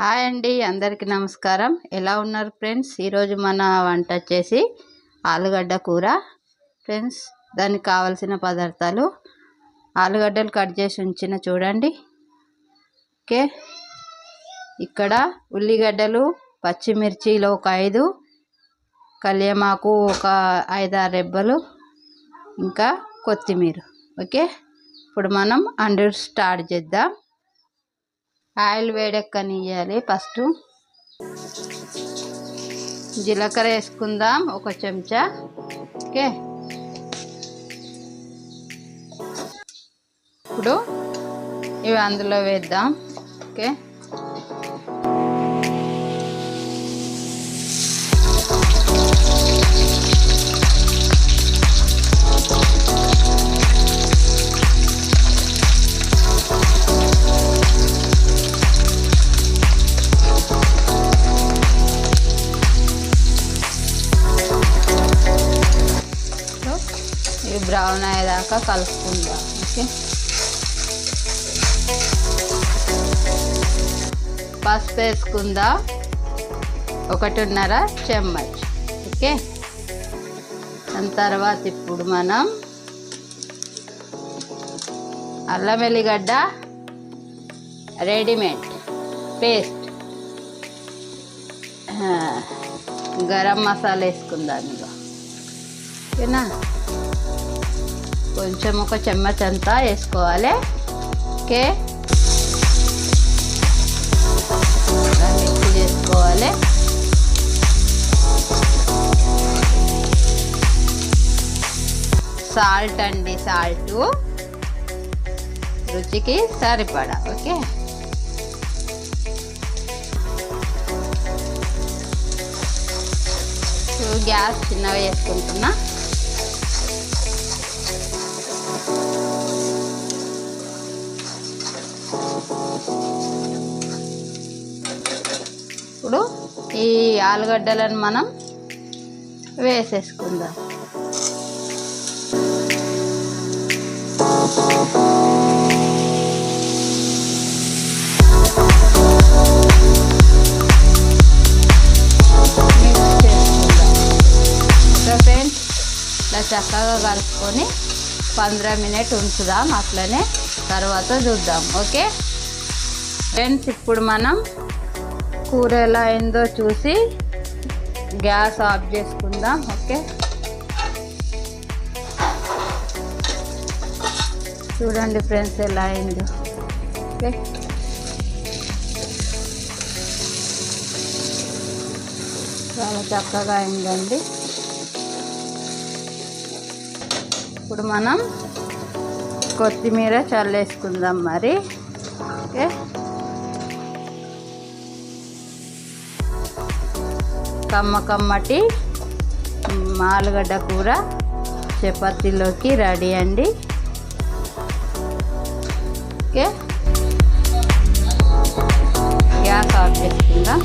Hi అండి, అందరికీ నమస్కారం. ఎలా ఉన్నారు ఫ్రెండ్స్? ఈరోజు మన వంట వచ్చేసి ఆలుగడ్డ కూర ఫ్రెండ్స్. దానికి కావాల్సిన పదార్థాలు: ఆలుగడ్డలు కట్ చేసి ఉంచిన చూడండి. ఓకే, ఇక్కడ ఉల్లిగడ్డలు, పచ్చిమిర్చిలు ఒక 5, కళ్యామాకు ఒక 5-6 రెబ్బలు, ఇంకా కొత్తిమీర. ఓకే, ఇప్పుడు మనం అండు స్టార్ట్ చేద్దాం. ఆయిల్ వేడెక్కనియాలి. ఫస్ట్ జీలకర్ర వేసుకుందాం, 1 చెంచా. ఓకే, ఇప్పుడు ఇవి అందులో వేద్దాం. ఓకే, బ్రౌన్ అయ్యేదాకా కలుపుకుందాం. ఓకే, పసుపు వేసుకుందాం, 1.5 చెంచా. ఓకే, దాని తర్వాత ఇప్పుడు మనం అల్లం వెల్లిగడ్డ రెడీమేడ్ పేస్ట్, గరం మసాలా వేసుకుందాం. ఇక ఓకేనా, కొంచెం 1 చెంచా అంతా వేసుకోవాలి. ఓకే, మిక్స్ చేసుకోవాలి. సాల్ట్ అండి, సాల్ట్ రుచికి సరిపడా. ఓకే, గ్యాస్ చిన్నగా వేసుకుంటున్నా. ఇప్పుడు ఈ ఆలుగడ్డలను మనం వేసేసుకుందాం. మిక్స్ చేసుకుందాం. ఓకే ఫ్రెండ్స్, ఇలా చక్కగా కలుపుకొని 15 మినిట్ ఉంచుదాం. అట్లనే తర్వాత చూద్దాం. ఓకే ఫ్రెండ్స్, ఇప్పుడు మనం కూర ఎలా అయిందో చూసి గ్యాస్ ఆఫ్ చేసుకుందాం. ఓకే, చూడండి ఫ్రెండ్స్ ఎలా అయిందో. ఓకే, చాలా చక్కగా అయిందండి. ఇప్పుడు మనం కొత్తిమీర చల్లేసుకుందాం మరి. ఓకే, కమ్మటి ఆలుగడ్డ కూర చపాతీలోకి రెడీ అండి. ఓకే, గ్యాస్ ఆఫ్ చేసుకుందాం.